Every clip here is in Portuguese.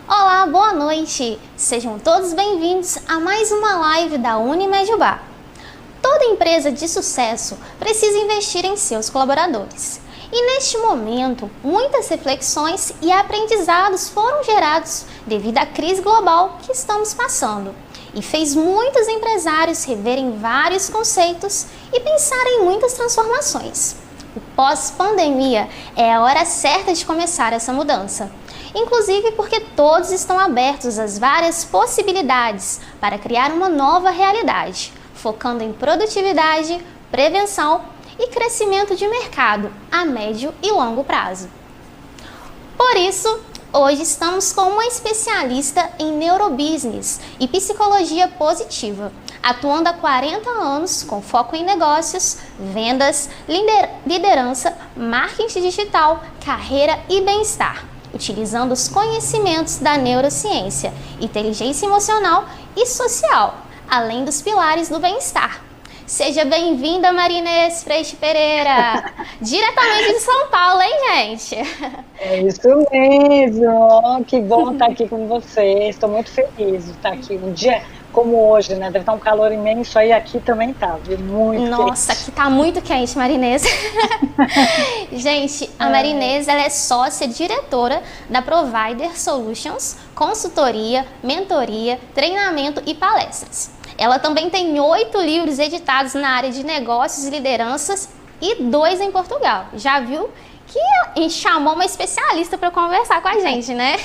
Olá, boa noite! Sejam todos bem-vindos a mais uma live da Unimedubá. Toda empresa de sucesso precisa investir em seus colaboradores. E neste momento, muitas reflexões e aprendizados foram gerados devido à crise global que estamos passando. E fez muitos empresários reverem vários conceitos e pensarem em muitas transformações. O pós-pandemia é a hora certa de começar essa mudança. Inclusive porque todos estão abertos às várias possibilidades para criar uma nova realidade, focando em produtividade, prevenção e crescimento de mercado a médio e longo prazo. Por isso, hoje estamos com uma especialista em neurobusiness e psicologia positiva, atuando há 40 anos com foco em negócios, vendas, liderança, marketing digital, carreira e bem-estar, utilizando os conhecimentos da neurociência, inteligência emocional e social, além dos pilares do bem-estar. Seja bem-vinda, Marinês Freixo Pereira, diretamente de São Paulo, hein, gente? É isso mesmo, que bom estar aqui com vocês, estou muito feliz de estar aqui um dia como hoje, né? Deve estar um calor imenso aí, aqui também tá, viu? Muito Nossa, quente. aqui tá muito quente, Marinês. Gente, a Marinês, ela é sócia diretora da Provider Solutions, consultoria, mentoria, treinamento e palestras. Ela também tem 8 livros editados na área de negócios e lideranças e 2 em Portugal. Já viu que a gente chamou uma especialista para conversar com a gente, né?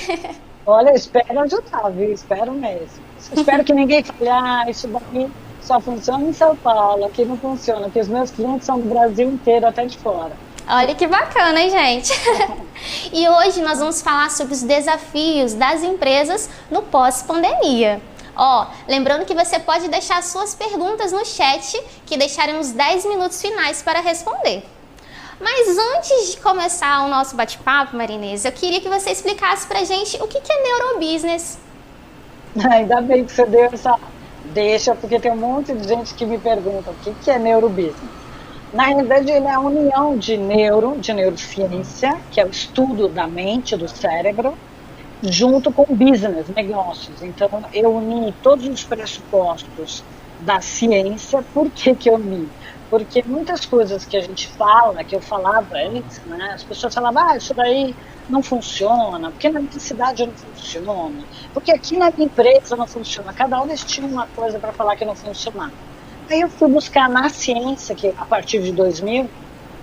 Olha, espero ajudar, viu? Espero mesmo. Espero que ninguém fale, isso daqui só funciona em São Paulo, aqui não funciona, porque os meus clientes são do Brasil inteiro, até de fora. Olha que bacana, hein, gente? E hoje nós vamos falar sobre os desafios das empresas no pós-pandemia. Lembrando que você pode deixar suas perguntas no chat, que deixaremos 10 minutos finais para responder. Mas antes de começar o nosso bate-papo, Marinês, eu queria que você explicasse pra gente o que é neurobusiness. Ainda bem que você deu essa deixa, porque tem um monte de gente que me pergunta o que é neurobusiness. Na realidade, ele é a união de neurociência, que é o estudo da mente, do cérebro, junto com business, negócios. Então, eu uni todos os pressupostos da ciência. Por que eu uni? Porque muitas coisas que a gente fala, que eu falava antes, né, as pessoas falavam, isso daí não funciona, porque na minha cidade não funciona, porque aqui na minha empresa não funciona. Cada um tinha uma coisa para falar que não funcionava. Aí eu fui buscar na ciência, que a partir de 2000,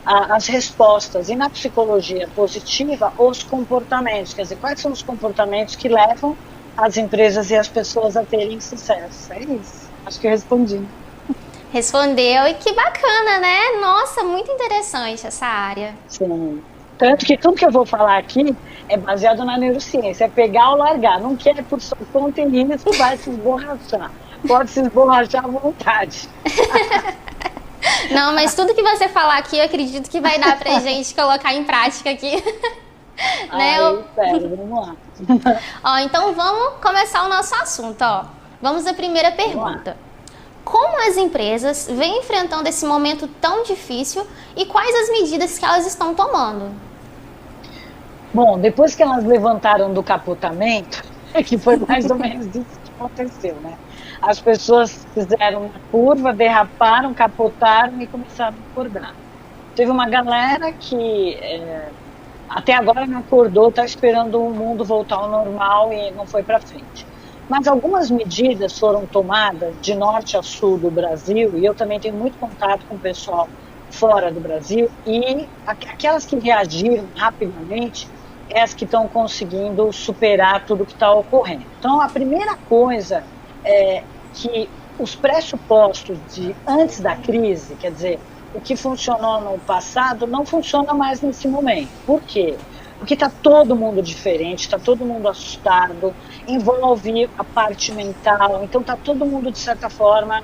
as respostas, e na psicologia positiva, os comportamentos, quer dizer, quais são os comportamentos que levam as empresas e as pessoas a terem sucesso. É isso, acho que eu respondi. Respondeu, e que bacana, né? Nossa, muito interessante essa área. Sim, tanto que tudo que eu vou falar aqui é baseado na neurociência, é pegar ou largar, não quer por sua conta e risco, vai se esborrachar, pode se esborrachar à vontade. Não, mas tudo que você falar aqui, eu acredito que vai dar pra gente colocar em prática aqui. Né? Eu espero, vamos lá. Então vamos começar o nosso assunto, Vamos à primeira pergunta. Como as empresas vêm enfrentando esse momento tão difícil e quais as medidas que elas estão tomando? Bom, depois que elas levantaram do capotamento, que foi mais ou menos isso que aconteceu, né? As pessoas fizeram uma curva, derraparam, capotaram e começaram a acordar. Teve uma galera que até agora não acordou, está esperando o mundo voltar ao normal e não foi para frente. Mas algumas medidas foram tomadas de norte a sul do Brasil, e eu também tenho muito contato com o pessoal fora do Brasil, e aquelas que reagiram rapidamente é as que estão conseguindo superar tudo que está ocorrendo. Então, a primeira coisa é que os pressupostos de antes da crise, quer dizer, o que funcionou no passado não funciona mais nesse momento. Por quê? Porque está todo mundo diferente, está todo mundo assustado, envolve a parte mental, então está todo mundo, de certa forma,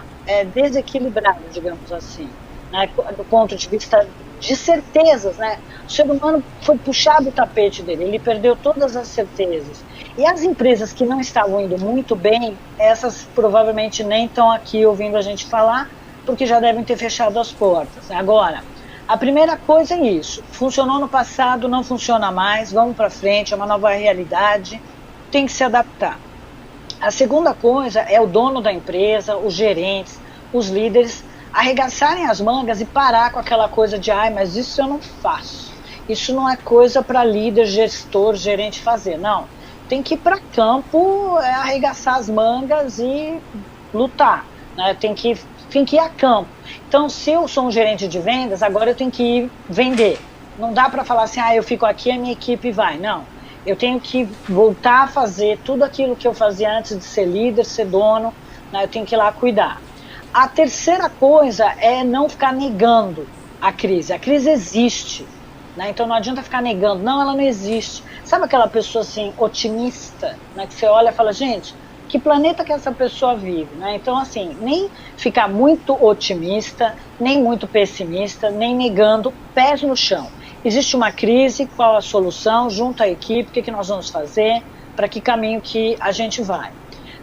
desequilibrado, digamos assim, né, do ponto de vista de certezas, né? O ser humano foi puxado o tapete dele, ele perdeu todas as certezas. E as empresas que não estavam indo muito bem, essas provavelmente nem estão aqui ouvindo a gente falar, porque já devem ter fechado as portas. Agora, a primeira coisa é isso, funcionou no passado, não funciona mais, vamos para frente, é uma nova realidade, tem que se adaptar. A segunda coisa é o dono da empresa, os gerentes, os líderes, arregaçarem as mangas e parar com aquela coisa de mas isso eu não faço, isso não é coisa para líder, gestor, gerente fazer, não. Tem que ir para campo, arregaçar as mangas e lutar, né? Tem que ir a campo. Então, se eu sou um gerente de vendas, agora eu tenho que ir vender. Não dá para falar assim, eu fico aqui, a minha equipe vai. Não, eu tenho que voltar a fazer tudo aquilo que eu fazia antes de ser líder, ser dono, né? Eu tenho que ir lá cuidar. A terceira coisa é não ficar negando a crise. A crise existe, né? Então não adianta ficar negando. Não, ela não existe. Sabe aquela pessoa assim, otimista, né? Que você olha e fala, gente, que planeta que essa pessoa vive, né? Então assim, nem ficar muito otimista, nem muito pessimista, nem negando, pés no chão. Existe uma crise, qual a solução? Junta a equipe, o que nós vamos fazer? Para que caminho que a gente vai?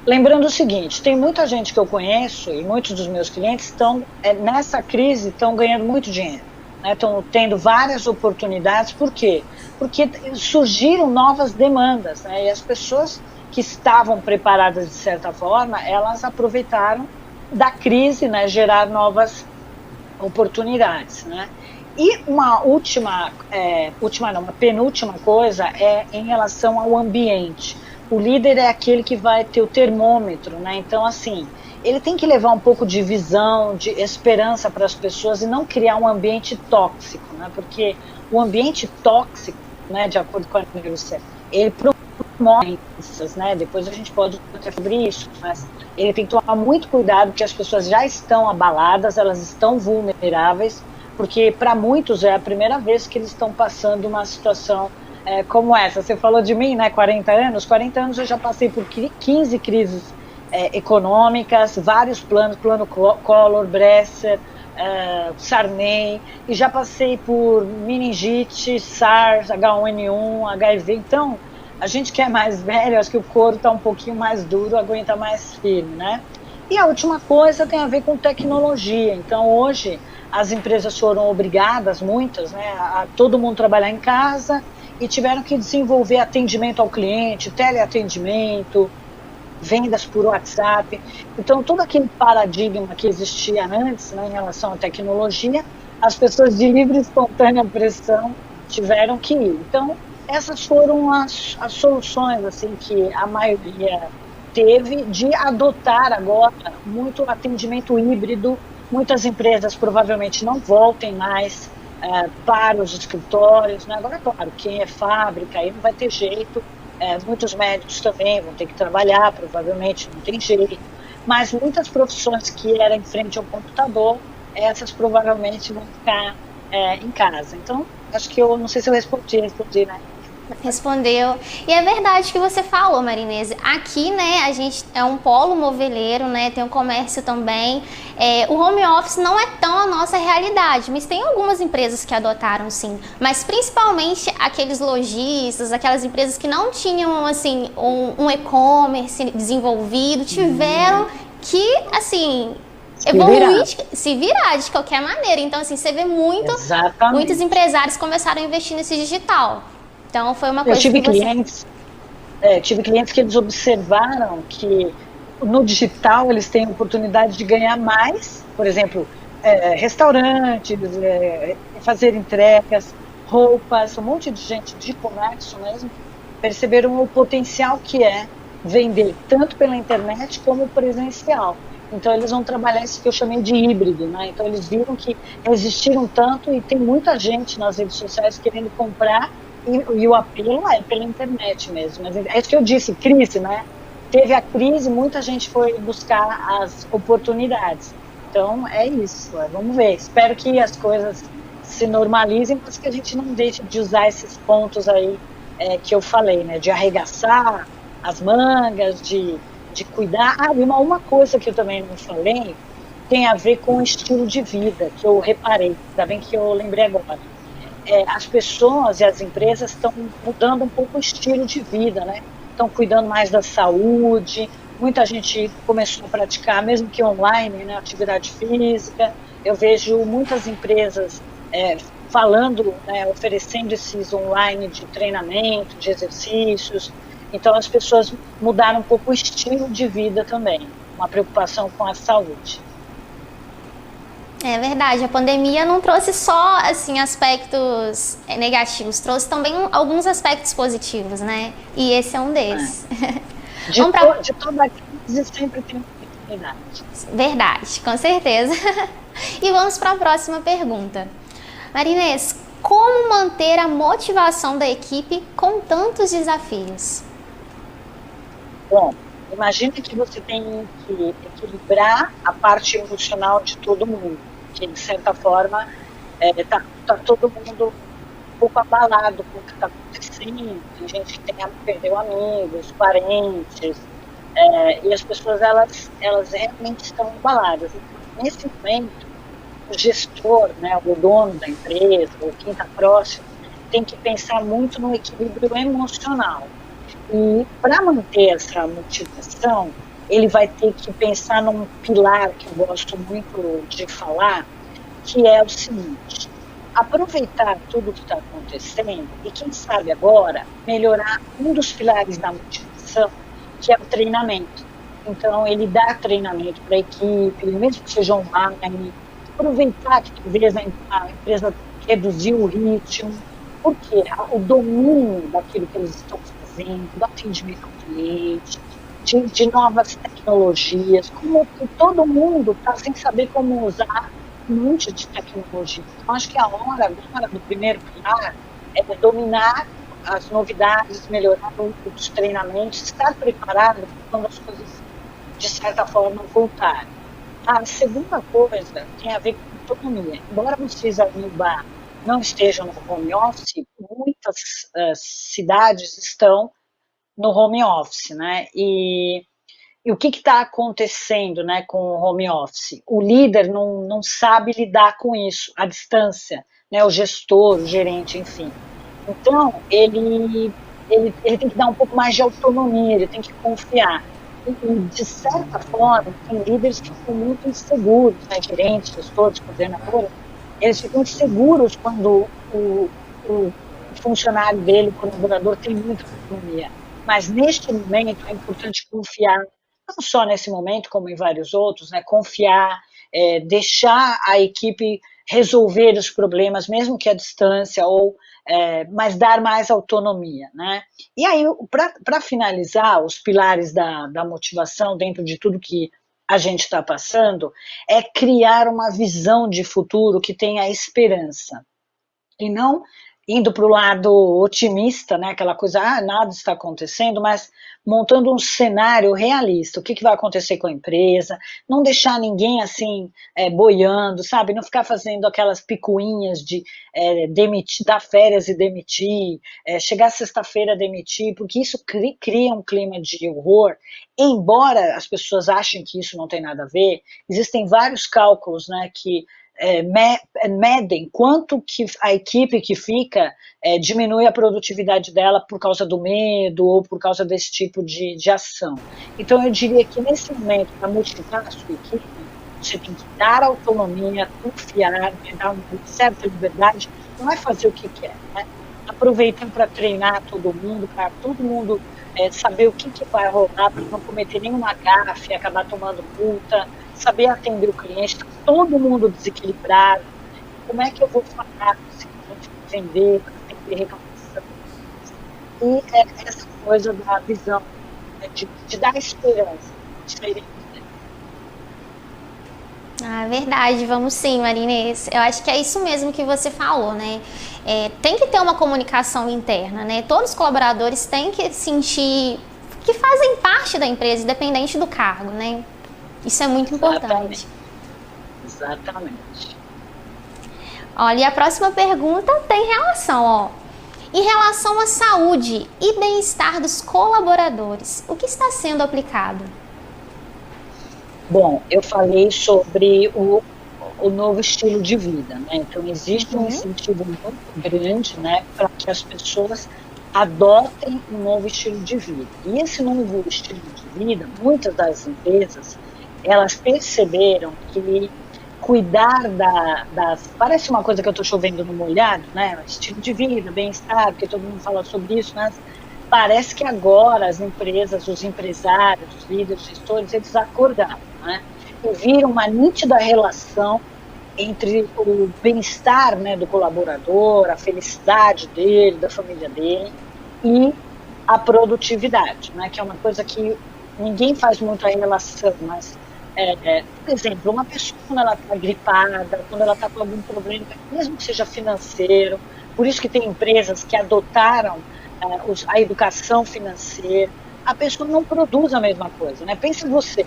Lembrando o seguinte, tem muita gente que eu conheço e muitos dos meus clientes estão, nessa crise, estão ganhando muito dinheiro, né? Estão tendo várias oportunidades. Por quê? Porque surgiram novas demandas, né? E as pessoas que estavam preparadas de certa forma, elas aproveitaram da crise, né? Gerar novas oportunidades, né? E uma uma penúltima coisa é em relação ao ambiente. O líder é aquele que vai ter o termômetro, né? Então, assim, ele tem que levar um pouco de visão, de esperança para as pessoas e não criar um ambiente tóxico, né? Porque o ambiente tóxico, né, de acordo com a Nielsen, ele promove doenças, né? Depois a gente pode até sobre isso, mas ele tem que tomar muito cuidado porque as pessoas já estão abaladas, elas estão vulneráveis, porque para muitos é a primeira vez que eles estão passando uma situação como essa. Você falou de mim, né, 40 anos eu já passei por 15 crises econômicas, vários planos, plano Collor, Bresser, Sarney, e já passei por meningite, SARS, H1N1, HIV, então a gente que é mais velho, acho que o couro está um pouquinho mais duro, aguenta mais firme, né? E a última coisa tem a ver com tecnologia. Então hoje as empresas foram obrigadas, muitas, né, a todo mundo trabalhar em casa, e tiveram que desenvolver atendimento ao cliente, teleatendimento, vendas por WhatsApp. Então, todo aquele paradigma que existia antes, né, em relação à tecnologia, as pessoas de livre e espontânea pressão tiveram que ir. Então, essas foram as soluções assim, que a maioria teve de adotar agora muito atendimento híbrido. Muitas empresas provavelmente não voltem mais para os escritórios, né? Agora, claro, quem é fábrica aí não vai ter jeito, muitos médicos também vão ter que trabalhar, provavelmente não tem jeito, mas muitas profissões que eram em frente ao computador, essas provavelmente vão ficar em casa. Então, acho que eu não sei se eu respondi, né? Respondeu. E é verdade que você falou, Marinese. Aqui, né, a gente é um polo moveleiro, né, tem o comércio também. O home office não é tão a nossa realidade, mas tem algumas empresas que adotaram, sim. Mas principalmente aqueles lojistas, aquelas empresas que não tinham, assim, um e-commerce desenvolvido, tiveram que, assim, evoluir, se virar de qualquer maneira. Então, assim, você vê muitos empresários começaram a investir nesse digital. Então, foi uma coisa tive clientes que eles observaram que no digital eles têm a oportunidade de ganhar mais, por exemplo, restaurantes, fazer entregas, roupas, um monte de gente de comércio mesmo, perceberam o potencial que é vender tanto pela internet como presencial. Então eles vão trabalhar isso que eu chamei de híbrido, né? Então eles viram que existiram tanto e tem muita gente nas redes sociais querendo comprar. E o apelo é pela internet mesmo. Mas é isso que eu disse, crise, né? Teve a crise, muita gente foi buscar as oportunidades. Então, é isso. Vamos ver. Espero que as coisas se normalizem, mas que a gente não deixe de usar esses pontos aí que eu falei, né? De arregaçar as mangas, de cuidar. E uma coisa que eu também não falei tem a ver com o estilo de vida, que eu reparei. Ainda bem que eu lembrei agora. As pessoas e as empresas estão mudando um pouco o estilo de vida, né? estão cuidando mais da saúde, muita gente começou a praticar, mesmo que online, né, atividade física. Eu vejo muitas empresas falando, né, oferecendo esses online de treinamento, de exercícios. Então, as pessoas mudaram um pouco o estilo de vida também, uma preocupação com a saúde. É verdade, a pandemia não trouxe só assim aspectos negativos, trouxe também alguns aspectos positivos, né? E esse é um deles. De toda crise sempre tem uma oportunidade. Verdade, com certeza. E vamos para a próxima pergunta. Marinês, como manter a motivação da equipe com tantos desafios? Bom, imagina que você tem que equilibrar a parte emocional de todo mundo, que de certa forma tá todo mundo um pouco abalado com o que está acontecendo. Tem gente que perdeu amigos, parentes, e as pessoas elas realmente estão abaladas. Então, nesse momento, o gestor, né, o dono da empresa, ou quem está próximo, tem que pensar muito no equilíbrio emocional. E para manter essa motivação, ele vai ter que pensar num pilar que eu gosto muito de falar, que é o seguinte: aproveitar tudo o que está acontecendo e, quem sabe agora, melhorar um dos pilares da motivação, que é o treinamento. Então, ele dá treinamento para a equipe, mesmo que seja online, aproveitar que talvez a empresa reduziu o ritmo, porque o domínio daquilo que eles estão fazendo, do atendimento ao cliente, de novas tecnologias, como que todo mundo está sem saber como usar um monte de tecnologia. Então, acho que a hora agora do primeiro pilar é dominar as novidades, melhorar os treinamentos, estar preparado quando as coisas, de certa forma, voltarem. A segunda coisa tem a ver com autonomia. Embora vocês aí no bar não estejam no home office, muitas cidades estão no home office, né? E o que está acontecendo, né, com o home office? O líder não sabe lidar com isso, à distância, né, o gestor, o gerente, enfim. Então, ele tem que dar um pouco mais de autonomia, ele tem que confiar. E, de certa forma, tem líderes que ficam muito inseguros, né, gerentes, gestores, coordenadores, eles ficam inseguros quando o funcionário dele, o colaborador, tem muita autonomia. Mas, neste momento, é importante confiar, não só nesse momento, como em vários outros, né, confiar, deixar a equipe resolver os problemas, mesmo que à distância, mas dar mais autonomia, né? E aí, para finalizar, os pilares da motivação, dentro de tudo que a gente está passando, é criar uma visão de futuro que tenha esperança. E não indo para o lado otimista, né, aquela coisa, nada está acontecendo, mas montando um cenário realista, o que vai acontecer com a empresa, não deixar ninguém assim boiando, sabe, não ficar fazendo aquelas picuinhas de demitir, dar férias e demitir, chegar sexta-feira demitir, porque isso cria um clima de horror, embora as pessoas achem que isso não tem nada a ver, existem vários cálculos, né, que medem quanto que a equipe que fica diminui a produtividade dela por causa do medo ou por causa desse tipo de ação. Então, eu diria que nesse momento, para motivar a sua equipe, você tem que dar autonomia, confiar, dar uma certa liberdade, não é fazer o que quer, né? Aproveitar para treinar todo mundo, para todo mundo saber o que vai rolar, para não cometer nenhuma gafe, acabar tomando multa, saber atender o cliente, tá todo mundo desequilibrado, como é que eu vou falar se eu vender, tem que ter reclamação. E essa coisa da visão, né, de dar esperança, diferente. Verdade, vamos sim, Marinês. Eu acho que é isso mesmo que você falou, né? Tem que ter uma comunicação interna, né? Todos os colaboradores têm que sentir que fazem parte da empresa, independente do cargo, né? Isso é muito importante. Exatamente. Olha, e a próxima pergunta tem relação, ó. Em relação à saúde e bem-estar dos colaboradores, o que está sendo aplicado? Bom, eu falei sobre o novo estilo de vida, né? Então, existe um incentivo muito grande, né, para que as pessoas adotem um novo estilo de vida. E esse novo estilo de vida, muitas das empresas, elas perceberam que cuidar das... Parece uma coisa que eu estou chovendo no molhado, né? Estilo de vida, bem-estar, porque todo mundo fala sobre isso, mas parece que agora as empresas, os empresários, os líderes, os gestores, eles acordaram, né? E viram uma nítida relação entre o bem-estar, né, do colaborador, a felicidade dele, da família dele, e a produtividade, né, que é uma coisa que ninguém faz muito a relação, mas, por exemplo, uma pessoa quando ela está gripada, quando ela está com algum problema, mesmo que seja financeiro, por isso que tem empresas que adotaram a educação financeira, a pessoa não produz a mesma coisa, né? Pensa em você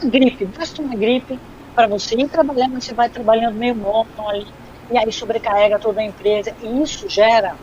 uma gripe, basta uma gripe para você ir trabalhando, você vai trabalhando meio monótono ali, e aí sobrecarrega toda a empresa, e isso gera,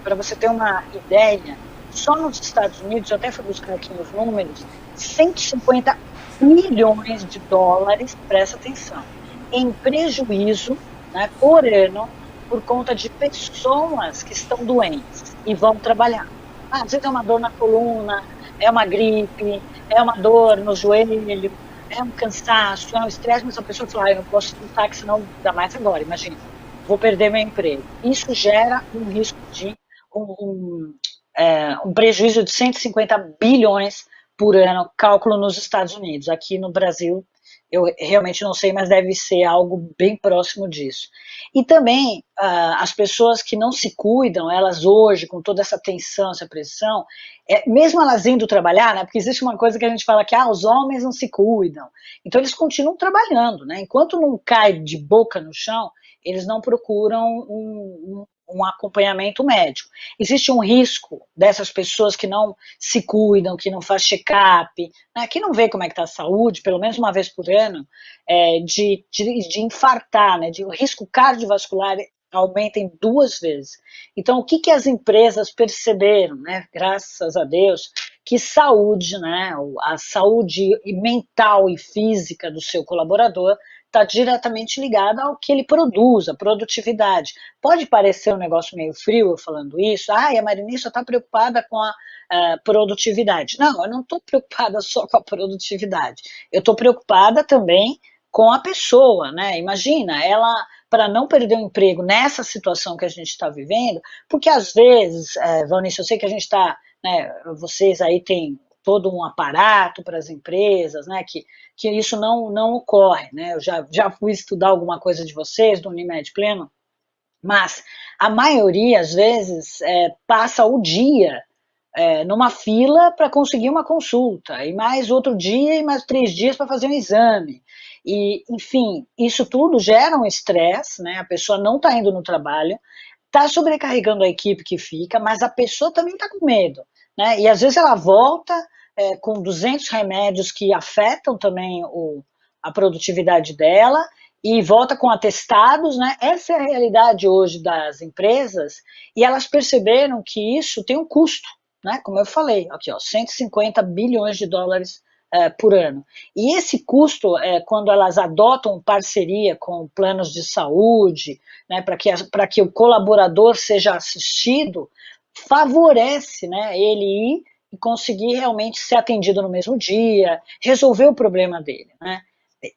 para você ter uma ideia, só nos Estados Unidos, eu até fui buscar aqui nos números, 150 bilhões de dólares, presta atenção, em prejuízo, né, por ano, por conta de pessoas que estão doentes e vão trabalhar. Às vezes é uma dor na coluna, é uma gripe, é uma dor no joelho, é um cansaço, é um estresse, mas a pessoa fala, eu não posso lutar, que senão dá mais agora, imagina, vou perder meu emprego. Isso gera um risco de um prejuízo de 150 bilhões por ano, cálculo nos Estados Unidos. Aqui no Brasil, eu realmente não sei, mas deve ser algo bem próximo disso. E também as pessoas que não se cuidam, elas hoje, com toda essa tensão, essa pressão, mesmo elas indo trabalhar, né, porque existe uma coisa que a gente fala que os homens não se cuidam, então eles continuam trabalhando, né, enquanto não cai de boca no chão, eles não procuram um acompanhamento médico. Existe um risco dessas pessoas que não se cuidam, que não faz check-up, né, que não vê como é que está a saúde, pelo menos uma vez por ano, de infartar, né, de o risco cardiovascular aumenta em 2 vezes. Então, o que as empresas perceberam, né, graças a Deus, que saúde, né, a saúde mental e física do seu colaborador está diretamente ligada ao que ele produz, a produtividade. Pode parecer um negócio meio frio eu falando isso, a Marina só está preocupada com a produtividade. Não, eu não estou preocupada só com a produtividade, eu estou preocupada também com a pessoa, né? Imagina, ela, para não perder o emprego nessa situação que a gente está vivendo, porque às vezes, Vanessa, eu sei que a gente está, né, vocês aí têm todo um aparato para as empresas, né, que isso não ocorre, né, eu já fui estudar alguma coisa de vocês, do Unimed Pleno, mas a maioria, às vezes, passa o dia numa fila para conseguir uma consulta, e mais outro dia e mais 3 dias para fazer um exame. E, enfim, isso tudo gera um estresse, né? A pessoa não está indo no trabalho, está sobrecarregando a equipe que fica, mas a pessoa também está com medo, né? E às vezes ela volta com 200 remédios que afetam também a produtividade dela, e volta com atestados, né? Essa é a realidade hoje das empresas, e elas perceberam que isso tem um custo, né? Como eu falei, aqui, 150 bilhões de dólares por ano. E esse custo, quando elas adotam parceria com planos de saúde, né, para que o colaborador seja assistido, favorece, né, ele ir e conseguir realmente ser atendido no mesmo dia, resolver o problema dele, né.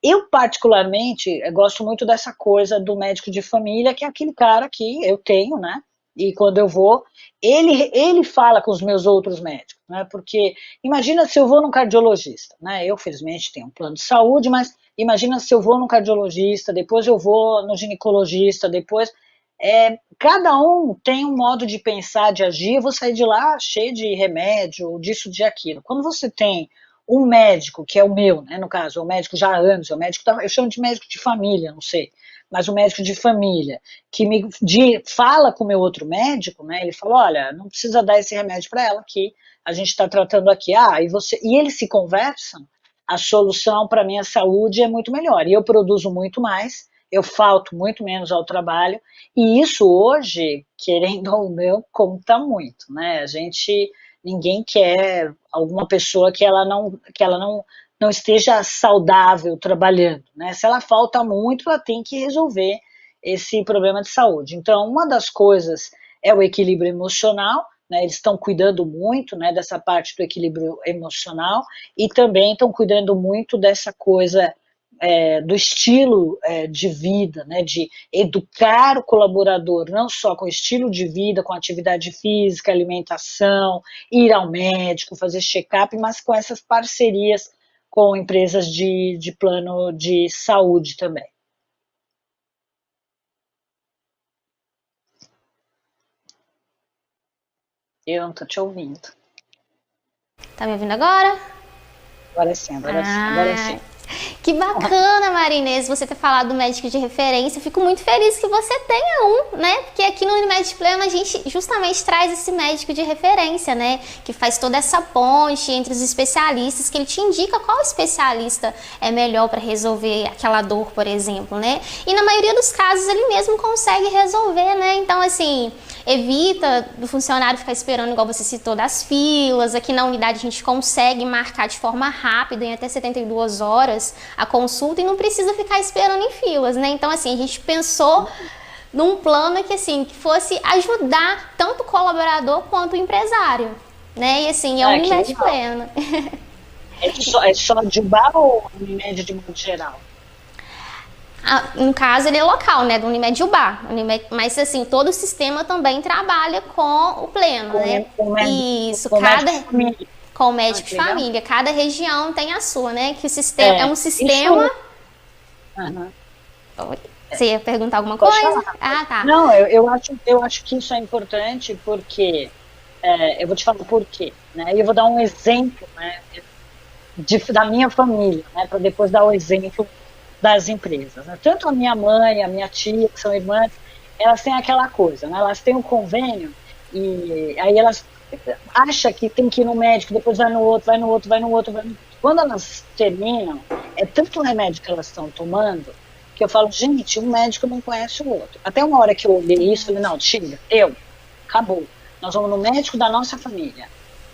Eu, particularmente, gosto muito dessa coisa do médico de família, que é aquele cara que eu tenho, né, e quando eu vou, ele fala com os meus outros médicos, né, porque imagina se eu vou num cardiologista, né, eu felizmente tenho um plano de saúde, mas imagina se eu vou num cardiologista, depois eu vou no ginecologista, depois, cada um tem um modo de pensar, de agir, eu vou sair de lá cheio de remédio, disso, de aquilo. Quando você tem um médico, que é o meu, né, no caso, é um médico já há anos, é um médico, eu chamo de médico de família, não sei, mas um médico de família, que fala com o meu outro médico, né, ele fala, olha, não precisa dar esse remédio para ela, que a gente está tratando aqui, e eles se conversam, a solução para a minha saúde é muito melhor, e eu produzo muito mais, eu falto muito menos ao trabalho, e isso hoje, querendo ou não, conta muito, né, ninguém quer alguma pessoa que ela não esteja saudável trabalhando, né? Se ela falta muito, ela tem que resolver esse problema de saúde. Então, uma das coisas é o equilíbrio emocional, né, eles estão cuidando muito, né, dessa parte do equilíbrio emocional e também estão cuidando muito dessa coisa do estilo de vida, né, de educar o colaborador, não só com estilo de vida, com atividade física, alimentação, ir ao médico, fazer check-up, mas com essas parcerias com empresas de plano de saúde também. Eu não estou te ouvindo. Tá me ouvindo agora? Agora sim, agora sim. Que bacana, Marinês, você ter falado do médico de referência. Eu fico muito feliz que você tenha um, né? Porque aqui no Unimed Pleno a gente justamente traz esse médico de referência, né? Que faz toda essa ponte entre os especialistas, que ele te indica qual especialista é melhor para resolver aquela dor, por exemplo, né? E na maioria dos casos ele mesmo consegue resolver, né? Então, assim, evita do funcionário ficar esperando, igual você citou, das filas. Aqui na unidade a gente consegue marcar de forma rápida, em até 72 horas, a consulta e não precisa ficar esperando em filas, né? Então, assim, a gente pensou num plano que, assim, que fosse ajudar tanto o colaborador quanto o empresário, né? E, assim, é um Unimed Pleno. É só de bar ou Unimed de modo geral? No caso, ele é local, né, do Unimed Ubá. Mas, assim, todo o sistema também trabalha com o pleno, né? Isso, com o médico de família. Cada região tem a sua, né? Que o sistema é um sistema... Você ia perguntar alguma coisa? Ah, tá. Não, eu acho que isso é importante porque... eu vou te falar por quê, né? E eu vou dar um exemplo, né, da minha família, né? Para depois dar o exemplo das empresas, né? Tanto a minha mãe, a minha tia, que são irmãs, elas têm aquela coisa, né? Elas têm um convênio e aí elas acham que tem que ir no médico, depois vai no outro, vai no outro, vai no outro. Quando elas terminam, é tanto remédio que elas estão tomando que eu falo, gente, um médico não conhece o outro. Até uma hora que eu olhei isso, eu falei, não, tira, acabou. Nós vamos no médico da nossa família.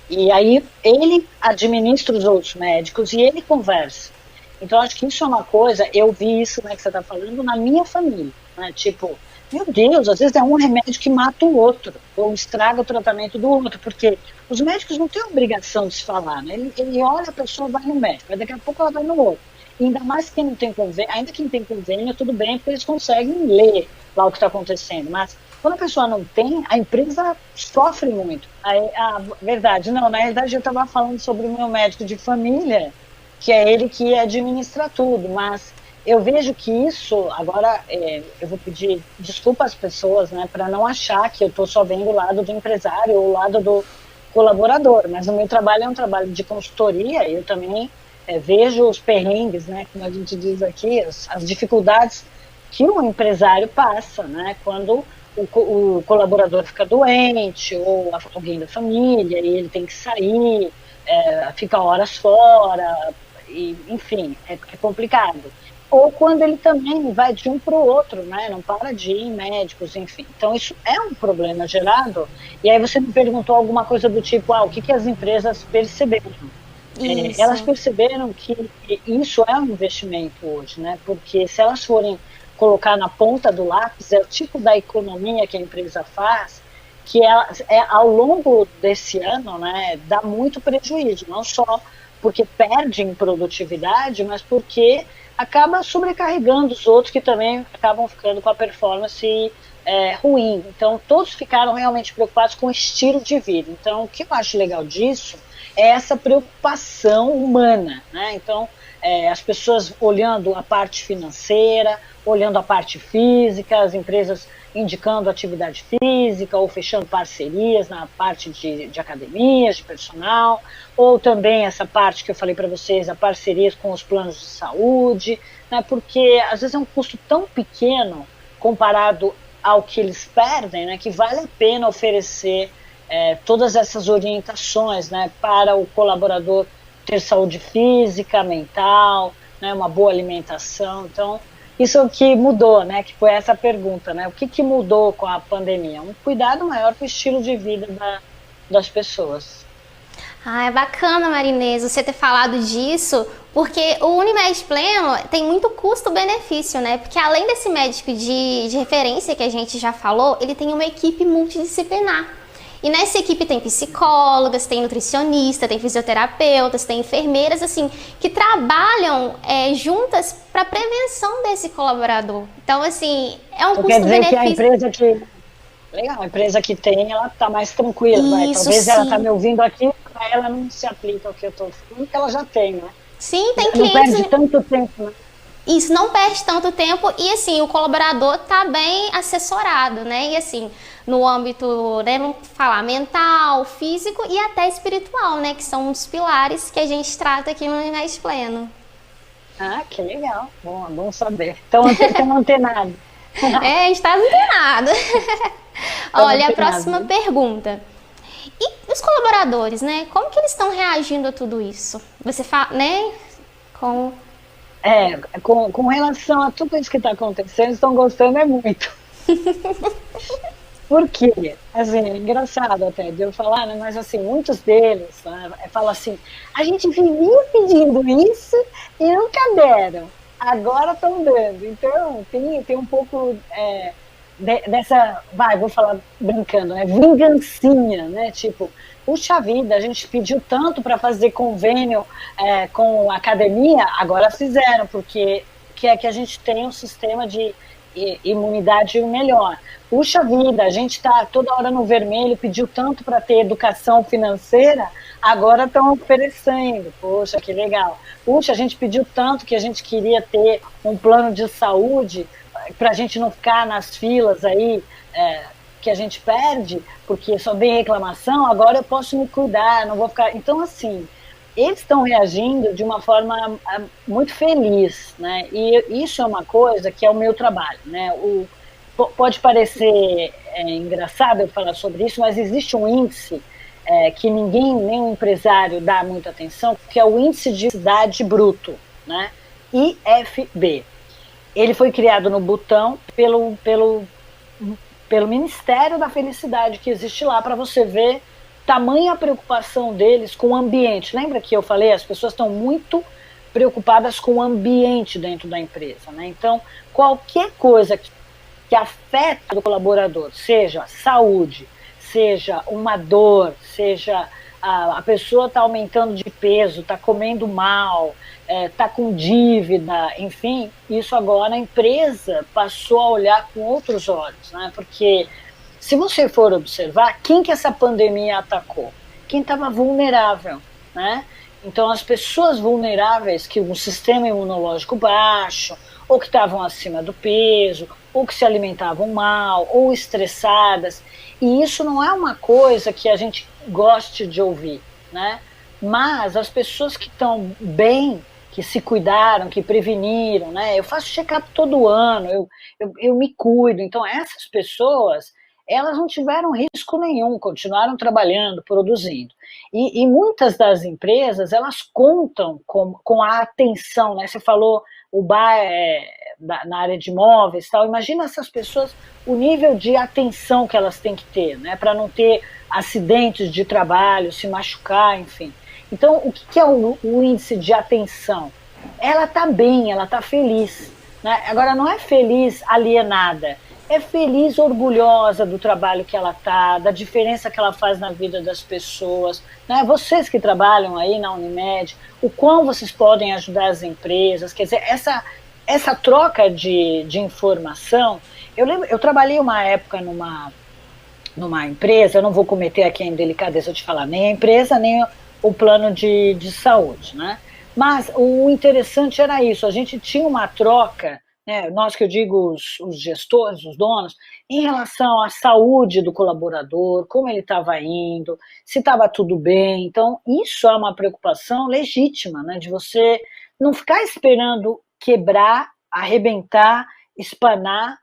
E aí ele administra os outros médicos e ele conversa. Então, acho que isso é uma coisa, eu vi isso, né, que você está falando, na minha família, né, tipo, meu Deus, às vezes é um remédio que mata o outro, ou estraga o tratamento do outro, porque os médicos não têm obrigação de se falar, né, ele olha a pessoa, vai no médico, aí daqui a pouco ela vai no outro, e ainda mais quem não tem convênio, ainda quem tem convênio, tudo bem, porque eles conseguem ler lá o que está acontecendo, mas quando a pessoa não tem, a empresa sofre muito. Verdade, não, na realidade eu estava falando sobre o meu médico de família, que é ele que administra tudo, mas eu vejo que isso, agora eu vou pedir desculpa às pessoas, né, para não achar que eu estou só vendo o lado do empresário ou o lado do colaborador, mas o meu trabalho é um trabalho de consultoria, eu também vejo os perrengues, né, como a gente diz aqui, as dificuldades que um empresário passa, né, quando o colaborador fica doente ou alguém da família e ele tem que sair, fica horas fora, e, enfim, é complicado. Ou quando ele também vai de um para o outro, né? Não para de ir em médicos, enfim. Então, isso é um problema gerado. E aí você me perguntou alguma coisa do tipo, o que as empresas perceberam? Elas perceberam que isso é um investimento hoje, né? Porque se elas forem colocar na ponta do lápis, é o tipo da economia que a empresa faz, que ao longo desse ano, né, dá muito prejuízo, não só porque perde em produtividade, mas porque acaba sobrecarregando os outros que também acabam ficando com a performance ruim. Então, todos ficaram realmente preocupados com o estilo de vida. Então, o que eu acho legal disso é essa preocupação humana, né? Então, as pessoas olhando a parte financeira, olhando a parte física, as empresas indicando atividade física ou fechando parcerias na parte de academias, de personal, ou também essa parte que eu falei para vocês, a parcerias com os planos de saúde, né, porque às vezes é um custo tão pequeno comparado ao que eles perdem, né, que vale a pena oferecer todas essas orientações, né, para o colaborador ter saúde física, mental, né, uma boa alimentação. Então, isso é o que mudou, né? Que foi essa pergunta, né? O que mudou com a pandemia? Um cuidado maior com o estilo de vida das pessoas. É bacana, Marinês, você ter falado disso, porque o Unimed Pleno tem muito custo-benefício, né? Porque além desse médico de referência que a gente já falou, ele tem uma equipe multidisciplinar. E nessa equipe tem psicólogas, tem nutricionista, tem fisioterapeutas, tem enfermeiras, assim, que trabalham juntas para prevenção desse colaborador. Então, assim, é um Quer dizer que a custo-benefício. empresa que... Legal, a empresa que tem, ela está mais tranquila, vai. Isso, Talvez ela está sim. me ouvindo aqui, para ela não se aplica o que eu estou falando, porque ela já tem, né? Sim, tem Não perde clientes. tanto tempo, né? Isso não perde tanto tempo e assim, o colaborador está bem assessorado, né? E assim, no âmbito, né, vamos falar, mental, físico e até espiritual, né? Que são os pilares que a gente trata aqui no Unimed Pleno. Ah, que legal. Bom saber. Estão antenados. A gente está antenado. Olha, a próxima Né? pergunta. E os colaboradores, né? Como que eles estão reagindo a tudo isso? Você fala, né? Com... Com relação a tudo isso que está acontecendo, estão gostando muito. Por quê? Assim, é engraçado até de eu falar, né? Mas assim, muitos deles, né, falam assim, a gente vivia pedindo isso e nunca deram. Agora estão dando. Então, tem um pouco dessa, vou falar brincando, né? Vingancinha, né? Tipo, puxa vida, a gente pediu tanto para fazer convênio com a academia, agora fizeram, porque quer que a gente tenha um sistema de imunidade melhor. Puxa vida, a gente está toda hora no vermelho, pediu tanto para ter educação financeira, agora estão oferecendo. Poxa, que legal. Puxa, a gente pediu tanto que a gente queria ter um plano de saúde para a gente não ficar nas filas aí que a gente perde, porque só vem reclamação, agora eu posso me cuidar, não vou ficar... Então, assim, eles estão reagindo de uma forma muito feliz, né? E isso é uma coisa que é o meu trabalho, né? Pode parecer engraçado eu falar sobre isso, mas existe um índice que nenhum empresário dá muita atenção, que é o índice de felicidade bruto, né? IFB. Ele foi criado no Butão pelo Ministério da Felicidade que existe lá, para você ver tamanha preocupação deles com o ambiente. Lembra que eu falei? As pessoas estão muito preocupadas com o ambiente dentro da empresa, né? Então, qualquer coisa que afeta o colaborador, seja saúde, seja uma dor, seja a pessoa está aumentando de peso, está comendo mal, está com dívida, enfim, isso agora a empresa passou a olhar com outros olhos, né? Porque se você for observar, quem que essa pandemia atacou? Quem estava vulnerável, né? Então, as pessoas vulneráveis que um sistema imunológico baixo, ou que estavam acima do peso, ou que se alimentavam mal, ou estressadas. E isso não é uma coisa que a gente goste de ouvir, né? Mas as pessoas que estão bem, que se cuidaram, que preveniram, né? Eu faço check-up todo ano, eu me cuido. Então, essas pessoas, elas não tiveram risco nenhum, continuaram trabalhando, produzindo. E muitas das empresas, elas contam com a atenção, né? Você falou, o bar na área de imóveis e tal. Imagina essas pessoas, o nível de atenção que elas têm que ter, né? Para não ter acidentes de trabalho, se machucar, enfim. Então, o que é o índice de atenção? Ela está bem, ela está feliz, né? Agora, não é feliz alienada, é feliz orgulhosa do trabalho que ela está, da diferença que ela faz na vida das pessoas, né? Vocês que trabalham aí na Unimed, o quão vocês podem ajudar as empresas, quer dizer, essa troca de informação. Eu trabalhei uma época numa empresa, eu não vou cometer aqui a indelicadeza de falar nem a empresa, nem o plano de saúde, né? Mas o interessante era isso, a gente tinha uma troca, né, nós que eu digo os gestores, os donos, em relação à saúde do colaborador, como ele estava indo, se estava tudo bem. Então, isso é uma preocupação legítima, né, de você não ficar esperando quebrar, arrebentar, espanar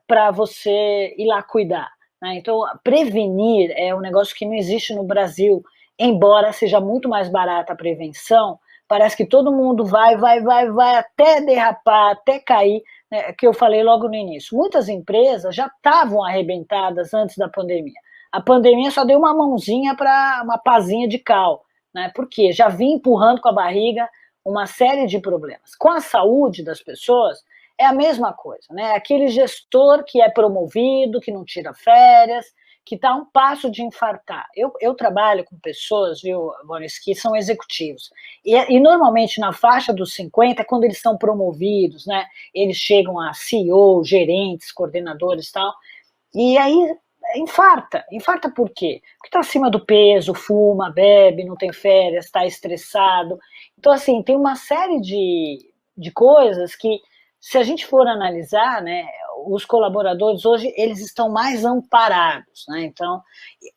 para você ir lá cuidar, né? Então, prevenir é um negócio que não existe no Brasil, embora seja muito mais barata a prevenção. Parece que todo mundo vai até derrapar, até cair, né, que eu falei logo no início. Muitas empresas já estavam arrebentadas antes da pandemia. A pandemia só deu uma mãozinha para uma pazinha de cal, né, porque já vinha empurrando com a barriga uma série de problemas. Com a saúde das pessoas, é a mesma coisa, né? Aquele gestor que é promovido, que não tira férias, que está a um passo de infartar. Eu trabalho com pessoas, viu, Boris, que são executivos. E normalmente na faixa dos 50, quando eles são promovidos, né, eles chegam a CEO, gerentes, coordenadores e tal, e aí infarta. Infarta por quê? Porque está acima do peso, fuma, bebe, não tem férias, está estressado. Então, assim, tem uma série de coisas que, se a gente for analisar, né, os colaboradores hoje, eles estão mais amparados, né? Então,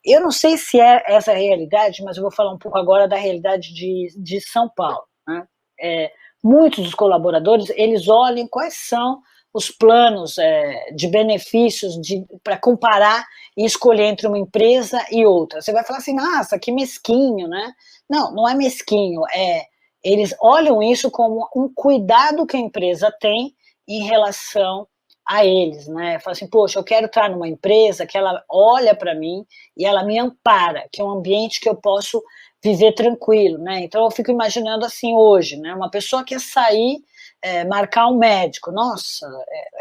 eu não sei se é essa a realidade, mas eu vou falar um pouco agora da realidade de São Paulo, né? Muitos dos colaboradores, eles olham quais são os planos de benefícios para comparar e escolher entre uma empresa e outra. Você vai falar assim, nossa, que mesquinho, né? Não, não é mesquinho, eles olham isso como um cuidado que a empresa tem em relação a eles, né? Fala assim, poxa, eu quero estar numa empresa que ela olha para mim e ela me ampara, que é um ambiente que eu posso viver tranquilo, né? Então eu fico imaginando assim hoje, né? Uma pessoa quer sair, marcar um médico, nossa,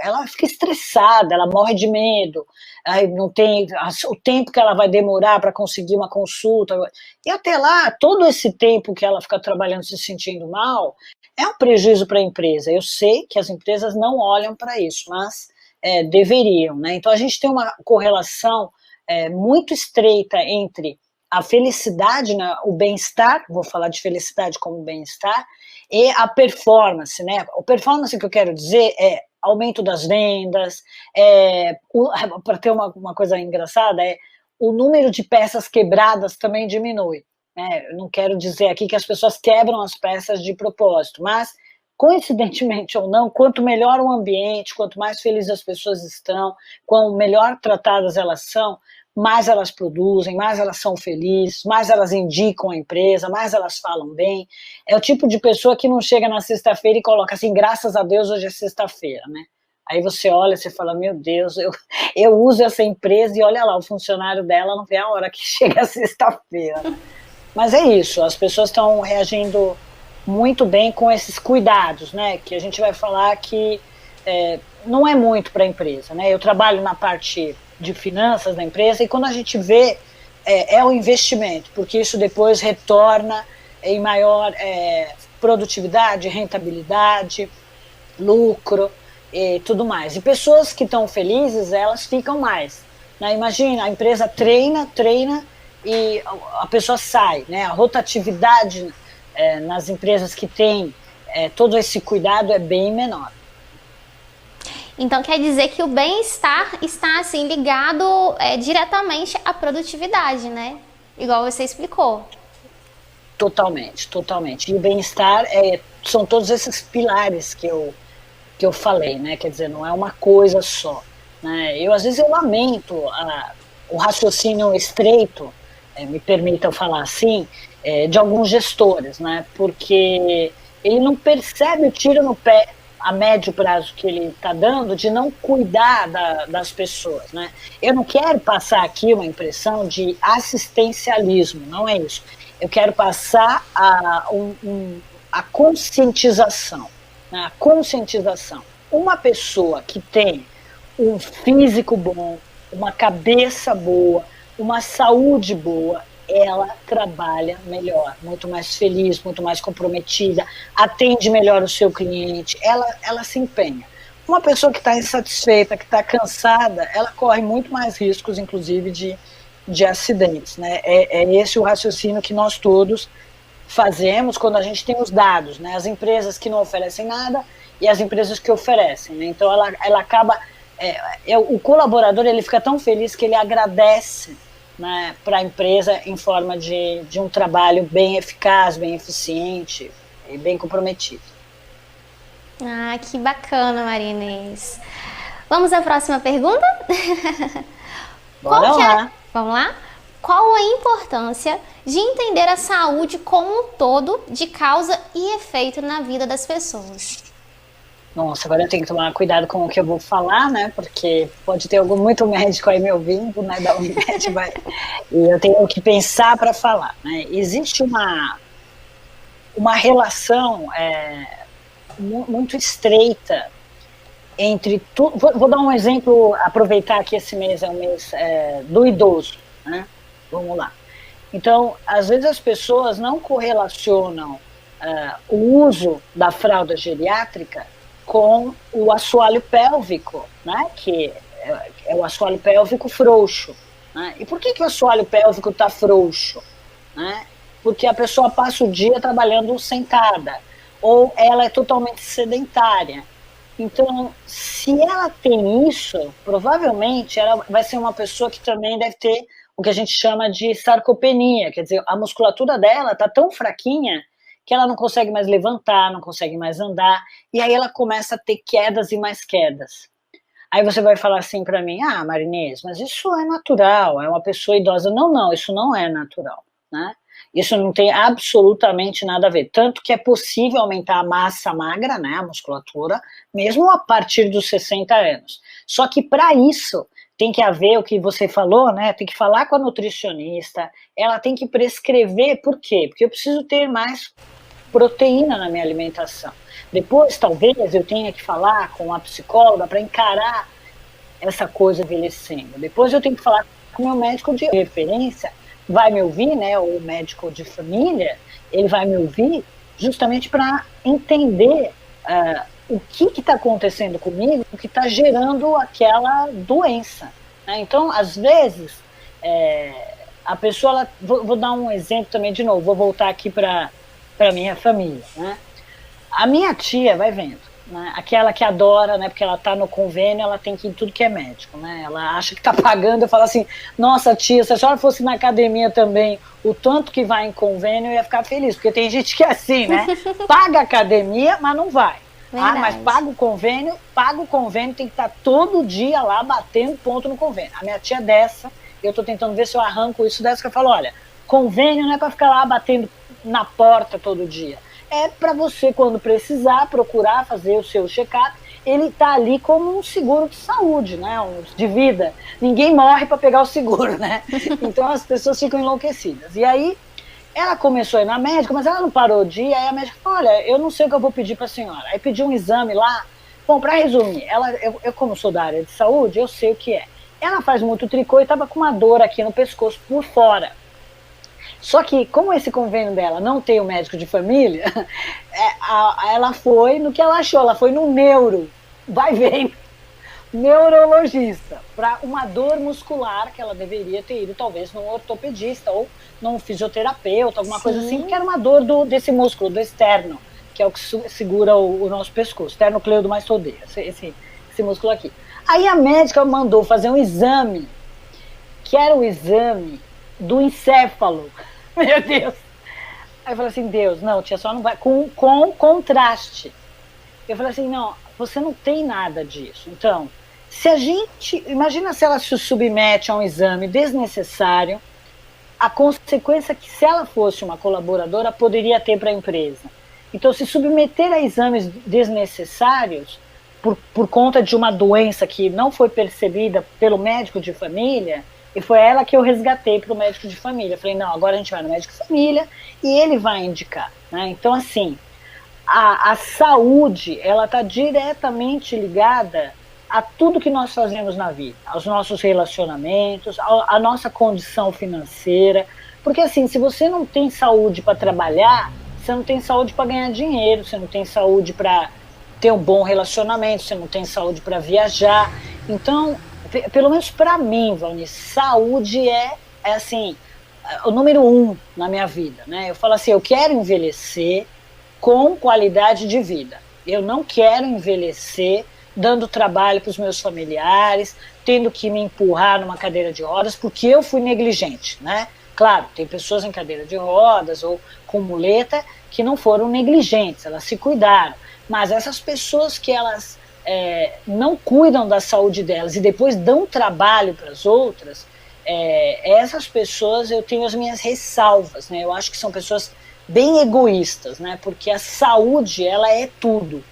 ela fica estressada, ela morre de medo, aí não tem o tempo que ela vai demorar para conseguir uma consulta, e até lá, todo esse tempo que ela fica trabalhando se sentindo mal, é um prejuízo para a empresa. Eu sei que as empresas não olham para isso, mas deveriam, né? Então a gente tem uma correlação muito estreita entre a felicidade, né, o bem-estar, vou falar de felicidade como bem-estar, e a performance, né? A performance que eu quero dizer é aumento das vendas, para ter uma coisa engraçada, o número de peças quebradas também diminui. Né? Eu não quero dizer aqui que as pessoas quebram as peças de propósito, mas, coincidentemente ou não, quanto melhor o ambiente, quanto mais felizes as pessoas estão, quanto melhor tratadas elas são, mais elas produzem, mais elas são felizes, mais elas indicam a empresa, mais elas falam bem. É o tipo de pessoa que não chega na sexta-feira e coloca assim, graças a Deus hoje é sexta-feira, né? Aí você olha, você fala, meu Deus, eu uso essa empresa e olha lá, o funcionário dela não vê a hora que chega a sexta-feira, né? Mas é isso, as pessoas estão reagindo muito bem com esses cuidados, né? Que a gente vai falar que não é muito para a empresa, né? Eu trabalho na parte de finanças da empresa e quando a gente vê o investimento, porque isso depois retorna em maior produtividade, rentabilidade, lucro e tudo mais. E pessoas que estão felizes, elas ficam mais. Né? Imagina, a empresa treina e a pessoa sai, né? A rotatividade nas empresas que têm todo esse cuidado é bem menor. Então quer dizer que o bem-estar está assim ligado diretamente à produtividade, né? Igual você explicou. Totalmente, totalmente. E o bem-estar são todos esses pilares que eu falei, né? Quer dizer, não é uma coisa só. Né? Às vezes eu lamento o raciocínio estreito, me permitam falar assim, de alguns gestores, né? Porque ele não percebe o tiro no pé a médio prazo que ele está dando de não cuidar das pessoas, né? Eu não quero passar aqui uma impressão de assistencialismo, não é isso. Eu quero passar a conscientização, né? A conscientização. Uma pessoa que tem um físico bom, uma cabeça boa, uma saúde boa, ela trabalha melhor, muito mais feliz, muito mais comprometida, atende melhor o seu cliente, ela se empenha. Uma pessoa que está insatisfeita, que está cansada, ela corre muito mais riscos, inclusive, de acidentes. Né? É esse o raciocínio que nós todos fazemos quando a gente tem os dados, né? As empresas que não oferecem nada e as empresas que oferecem. Né? Então, ela acaba... o colaborador ele fica tão feliz que ele agradece, né, para a empresa em forma de um trabalho bem eficaz, bem eficiente e bem comprometido. Ah, que bacana, Maria Inês. Vamos à próxima pergunta? Bora lá. Vamos lá? Qual a importância de entender a saúde como um todo de causa e efeito na vida das pessoas? Nossa, agora eu tenho que tomar cuidado com o que eu vou falar, né? Porque pode ter algum muito médico aí me ouvindo, né? Da Unimed, e eu tenho que pensar para falar, né? Existe uma relação muito estreita Vou dar um exemplo, aproveitar que esse mês é o mês do idoso, né? Vamos lá. Então, às vezes as pessoas não correlacionam o uso da fralda geriátrica com o assoalho pélvico, né? Que é o assoalho pélvico frouxo. Né? E por que o assoalho pélvico está frouxo? Né? Porque a pessoa passa o dia trabalhando sentada, ou ela é totalmente sedentária. Então, se ela tem isso, provavelmente ela vai ser uma pessoa que também deve ter o que a gente chama de sarcopenia, quer dizer, a musculatura dela está tão fraquinha que ela não consegue mais levantar, não consegue mais andar, e aí ela começa a ter quedas e mais quedas. Aí você vai falar assim para mim, Marinês, mas isso é natural, é uma pessoa idosa. Não, isso não é natural, né? Isso não tem absolutamente nada a ver. Tanto que é possível aumentar a massa magra, né, a musculatura, mesmo a partir dos 60 anos. Só que para isso tem que haver o que você falou, né? Tem que falar com a nutricionista, ela tem que prescrever. Por quê? Porque eu preciso ter mais proteína na minha alimentação. Depois, talvez, eu tenha que falar com a psicóloga para encarar essa coisa envelhecendo. Depois eu tenho que falar com o meu médico de referência, vai me ouvir, né, o médico de família, ele vai me ouvir justamente para entender o que está acontecendo comigo, o que está gerando aquela doença. Né? Então, às vezes, a pessoa, vou dar um exemplo também de novo, vou voltar aqui para minha família. Né? A minha tia, vai vendo, né? Aquela que adora, né? Porque ela está no convênio, ela tem que ir em tudo que é médico, né? Ela acha que está pagando, eu falo assim, nossa tia, se a senhora fosse na academia também, o tanto que vai em convênio, eu ia ficar feliz, porque tem gente que é assim, né? Paga a academia, mas não vai. Verdade. Mas paga o convênio, tem que estar todo dia lá batendo ponto no convênio. A minha tia é dessa, eu estou tentando ver se eu arranco isso dessa, que eu falo, olha, convênio não é para ficar lá batendo na porta todo dia. É para você, quando precisar, procurar fazer o seu check-up. Ele está ali como um seguro de saúde, né? De vida. Ninguém morre para pegar o seguro, né? Então as pessoas ficam enlouquecidas. E aí ela começou a ir na médica, mas ela não parou de ir. Aí a médica falou, olha, eu não sei o que eu vou pedir para a senhora. Aí pediu um exame lá. Bom, para resumir, eu como sou da área de saúde, eu sei o que é. Ela faz muito tricô e estava com uma dor aqui no pescoço por fora. Só que, como esse convênio dela não tem o médico de família, ela foi no que ela achou, ela foi no neurologista, para uma dor muscular que ela deveria ter ido talvez num ortopedista ou num fisioterapeuta, alguma coisa assim, porque era uma dor desse músculo, do externo, que é o que segura o nosso pescoço, esternocleidomastoidea, esse músculo aqui. Aí a médica mandou fazer um exame, que era o exame do encéfalo. Meu Deus. Aí eu falei assim, Deus, não, tia, só não vai. Com contraste. Eu falei assim, não, você não tem nada disso. Então, se a gente. Imagina se ela se submete a um exame desnecessário, a consequência que, se ela fosse uma colaboradora, poderia ter para a empresa. Então, se submeter a exames desnecessários, por conta de uma doença que não foi percebida pelo médico de família. E foi ela que eu resgatei para o médico de família. Eu falei, não, agora a gente vai no médico de família e ele vai indicar. Né? Então, assim, a saúde, ela está diretamente ligada a tudo que nós fazemos na vida. Aos nossos relacionamentos, à nossa condição financeira. Porque, assim, se você não tem saúde para trabalhar, você não tem saúde para ganhar dinheiro, você não tem saúde para ter um bom relacionamento, você não tem saúde para viajar. Então, pelo menos para mim, Valnice, saúde é assim, o número 1 na minha vida, né? Eu falo assim, eu quero envelhecer com qualidade de vida. Eu não quero envelhecer dando trabalho para os meus familiares, tendo que me empurrar numa cadeira de rodas, porque eu fui negligente, né? Claro, tem pessoas em cadeira de rodas ou com muleta que não foram negligentes, elas se cuidaram. Mas essas pessoas que elas não cuidam da saúde delas e depois dão trabalho para as outras, essas pessoas eu tenho as minhas ressalvas, né? Eu acho que são pessoas bem egoístas, né? Porque a saúde, ela é tudo.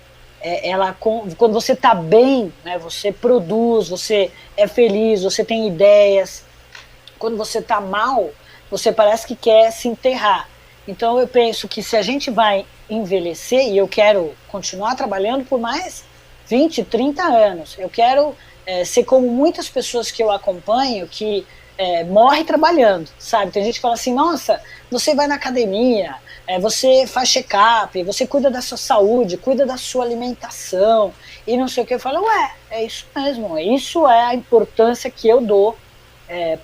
Quando você está bem, né, você produz, você é feliz, você tem ideias. Quando você está mal, você parece que quer se enterrar. Então eu penso que se a gente vai envelhecer, e eu quero continuar trabalhando por mais 20, 30 anos. Eu quero ser como muitas pessoas que eu acompanho que morre trabalhando, sabe? Tem gente que fala assim, nossa, você vai na academia, você faz check-up, você cuida da sua saúde, cuida da sua alimentação e não sei o que. Eu falo, é isso mesmo, isso é a importância que eu dou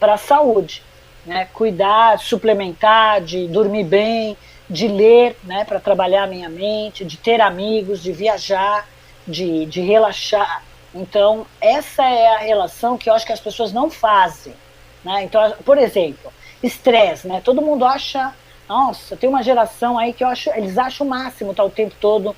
para a saúde, né? Cuidar, suplementar, de dormir bem, de ler, né, para trabalhar a minha mente, de ter amigos, de viajar, de relaxar. Então, essa é a relação que eu acho que as pessoas não fazem, né? Então, por exemplo, estresse, né? Todo mundo acha, nossa, tem uma geração aí que eles acham o máximo estar o tempo todo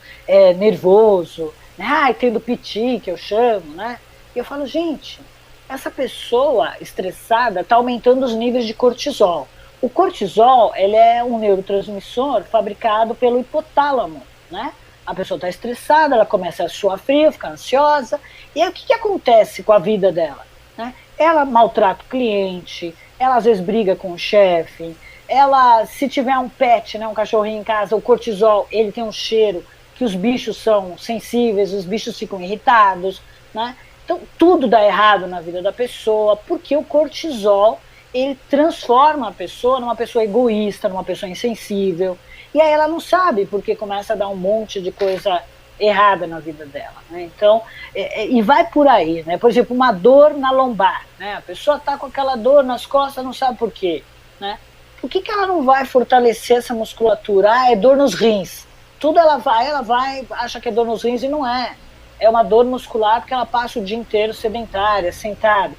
nervoso, né? Tendo piti, que eu chamo, né? E eu falo, gente, essa pessoa estressada está aumentando os níveis de cortisol. O cortisol, ele é um neurotransmissor fabricado pelo hipotálamo, né? A pessoa está estressada, ela começa a suar frio, ficar ansiosa, e aí o que acontece com a vida dela, né? Ela maltrata o cliente, ela às vezes briga com o chefe, ela, se tiver um pet, né, um cachorrinho em casa, o cortisol, ele tem um cheiro que os bichos são sensíveis, os bichos ficam irritados, né? Então tudo dá errado na vida da pessoa, porque o cortisol, ele transforma a pessoa numa pessoa egoísta, numa pessoa insensível, e aí ela não sabe, porque começa a dar um monte de coisa errada na vida dela, né? Então, e vai por aí, né? Por exemplo, uma dor na lombar, né? A pessoa está com aquela dor nas costas, não sabe por quê, né? Por que ela não vai fortalecer essa musculatura? É dor nos rins. Tudo ela vai, acha que é dor nos rins e não é. É uma dor muscular porque ela passa o dia inteiro sedentária, sentada.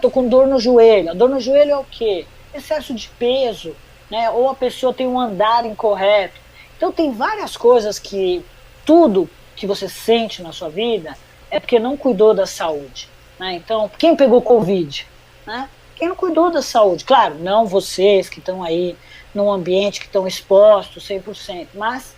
Tô com dor no joelho. A dor no joelho é o quê? Excesso de peso, né? Ou a pessoa tem um andar incorreto. Então tem várias coisas que tudo que você sente na sua vida é porque não cuidou da saúde, né? Então, quem pegou Covid, né? Quem não cuidou da saúde? Claro, não vocês que estão aí num ambiente que estão expostos 100%, mas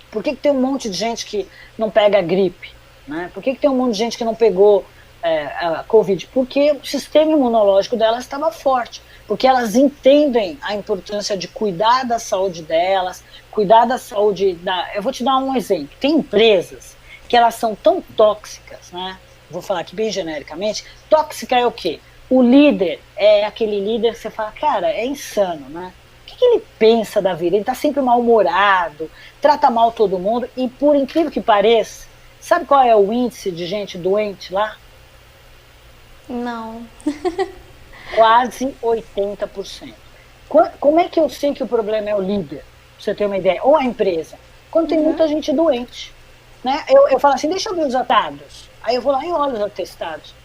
por que tem um monte de gente que não pega gripe? Né? Por que tem um monte de gente que não pegou a Covid? Porque o sistema imunológico delas estava forte, porque elas entendem a importância de cuidar da saúde delas, cuidar da saúde Eu vou te dar um exemplo. Tem empresas que elas são tão tóxicas, né? Vou falar aqui bem genericamente. Tóxica é o quê? O líder é aquele líder que você fala, cara, é insano, né? O que ele pensa da vida? Ele está sempre mal-humorado, trata mal todo mundo e, por incrível que pareça, sabe qual é o índice de gente doente lá? Não. Quase 80%. Como é que eu sei que o problema é o líder? Pra você ter uma ideia. Ou a empresa. Quando tem muita gente doente. Né? Eu falo assim, deixa eu ver os atestados. Aí eu vou lá e olho os atestados.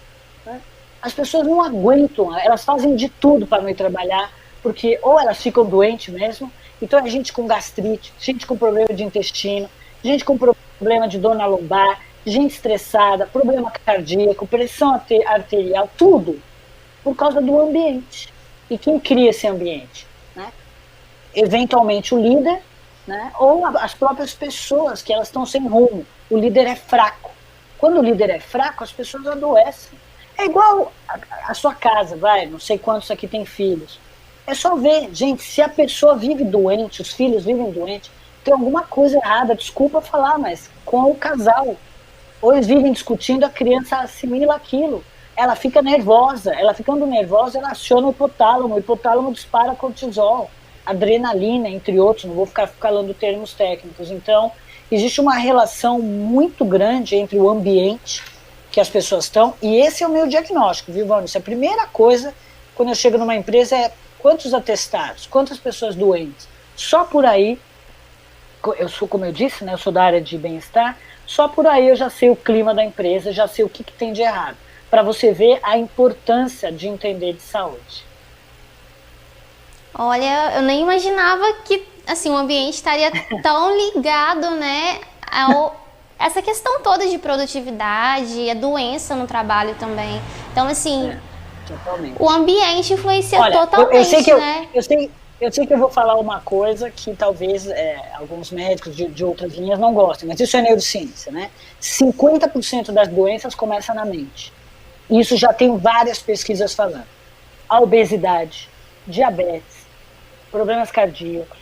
Né? As pessoas não aguentam, elas fazem de tudo para não ir trabalhar, porque ou elas ficam doentes mesmo, então é gente com gastrite, gente com problema de intestino, gente com problema de dor na lombar, gente estressada, problema cardíaco, pressão arterial, tudo por causa do ambiente. E quem cria esse ambiente? Né? Eventualmente o líder, né? Ou as próprias pessoas que elas estão sem rumo. O líder é fraco. Quando o líder é fraco, as pessoas adoecem. É igual a sua casa, não sei quantos aqui tem filhos. É só ver, gente, se a pessoa vive doente, os filhos vivem doentes, tem alguma coisa errada, desculpa falar, mas com o casal. Ou eles vivem discutindo, a criança assimila aquilo. Ela fica nervosa, ela ficando nervosa, ela aciona o hipotálamo dispara cortisol, adrenalina, entre outros, não vou ficar falando termos técnicos. Então, existe uma relação muito grande entre o ambiente que as pessoas estão, e esse é o meu diagnóstico, viu, Vanessa? A primeira coisa, quando eu chego numa empresa, é quantos atestados, quantas pessoas doentes. Só por aí, eu sou, como eu disse, né, eu sou da área de bem-estar, só por aí eu já sei o clima da empresa, já sei o que tem de errado, para você ver a importância de entender de saúde. Olha, eu nem imaginava que assim, o ambiente estaria tão ligado, né, essa questão toda de produtividade, a doença no trabalho também. Então, assim, o ambiente influencia totalmente, né? Eu sei que eu vou falar uma coisa que talvez alguns médicos de outras linhas não gostem, mas isso é neurociência, né? 50% das doenças começam na mente. Isso já tem várias pesquisas falando. A obesidade, diabetes, problemas cardíacos,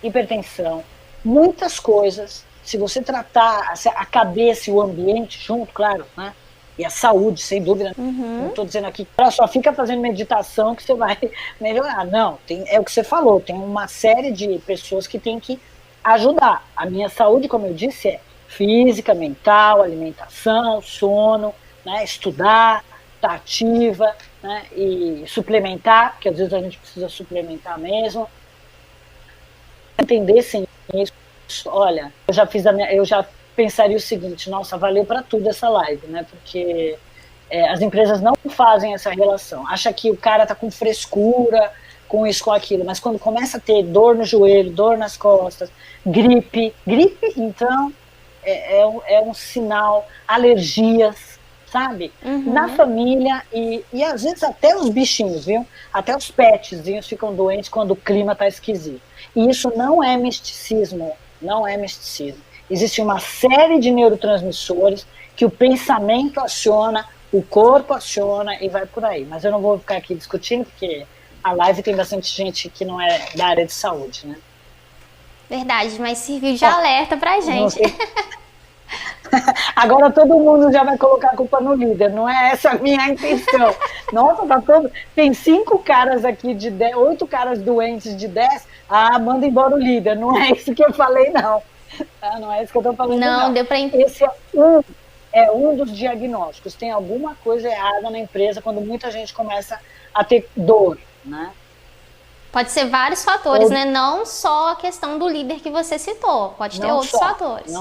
hipertensão, muitas coisas se você tratar a cabeça e o ambiente junto, claro, né? E a saúde, sem dúvida. Não estou dizendo aqui que só fica fazendo meditação que você vai melhorar. Não, é o que você falou, tem uma série de pessoas que tem que ajudar. A minha saúde, como eu disse, é física, mental, alimentação, sono, né, estudar, estar ativa, né, e suplementar, porque às vezes a gente precisa suplementar mesmo. Entender sem isso, olha, eu já pensaria o seguinte, nossa, valeu para tudo essa live, né? Porque as empresas não fazem essa relação. Acha que o cara tá com frescura, com isso, com aquilo, mas quando começa a ter dor no joelho, dor nas costas, gripe, então é um sinal, alergias, sabe? Na família e às vezes até os bichinhos, viu? Até os petzinhos ficam doentes quando o clima tá esquisito. E isso não é misticismo, não é misticismo. Existe uma série de neurotransmissores que o pensamento aciona, o corpo aciona e vai por aí. Mas eu não vou ficar aqui discutindo, porque a live tem bastante gente que não é da área de saúde, né? Verdade, mas serviu de alerta pra gente. Agora todo mundo já vai colocar a culpa no líder, não é essa a minha intenção. Nossa, tem 5 caras aqui de 10, 8 caras doentes de 10, manda embora o líder, não é isso que eu falei, não. Não é isso que eu estou falando, não. Deu para entender. Esse é um dos diagnósticos. Tem alguma coisa errada na empresa quando muita gente começa a ter dor, né? Pode ser vários fatores, né? Não só a questão do líder que você citou. Pode ter outros fatores.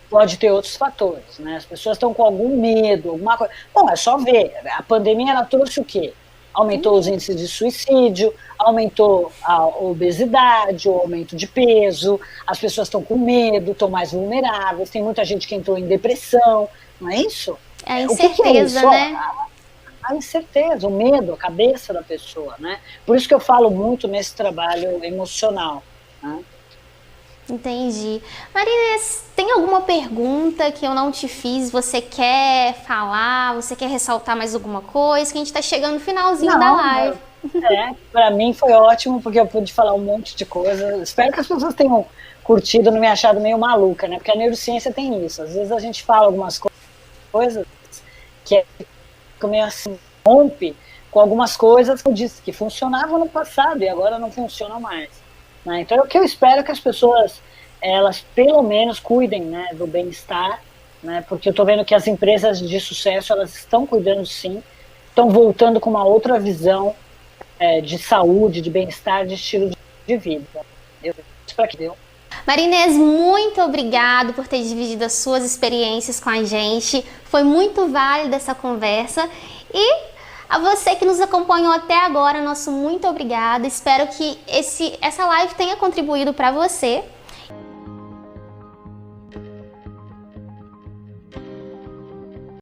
Pode ter outros fatores, né? As pessoas estão com algum medo, alguma coisa. Bom, é só ver. A pandemia, ela trouxe o quê? Aumentou os índices de suicídio, aumentou a obesidade, o aumento de peso, as pessoas estão com medo, estão mais vulneráveis, tem muita gente que entrou em depressão, não é isso? É a incerteza, né? A incerteza, o medo, a cabeça da pessoa, né? Por isso que eu falo muito nesse trabalho emocional, né? Entendi. Marinês, tem alguma pergunta que eu não te fiz? Você quer falar? Você quer ressaltar mais alguma coisa? Que a gente está chegando no finalzinho da live. Para mim foi ótimo, porque eu pude falar um monte de coisa. Espero que as pessoas tenham curtido, não me achado meio maluca, né? Porque a neurociência tem isso. Às vezes a gente fala algumas coisas que é meio assim, rompe com algumas coisas que eu disse que funcionavam no passado e agora não funcionam mais. Né? Então, o que eu espero é que as pessoas, elas pelo menos cuidem, né, do bem-estar, né, porque eu estou vendo que as empresas de sucesso, elas estão cuidando sim, estão voltando com uma outra visão de saúde, de bem-estar, de estilo de vida. Eu espero que deu. Marinês, muito obrigado por ter dividido as suas experiências com a gente. Foi muito válida essa conversa. E a você que nos acompanhou até agora, nosso muito obrigado. Espero que essa live tenha contribuído para você.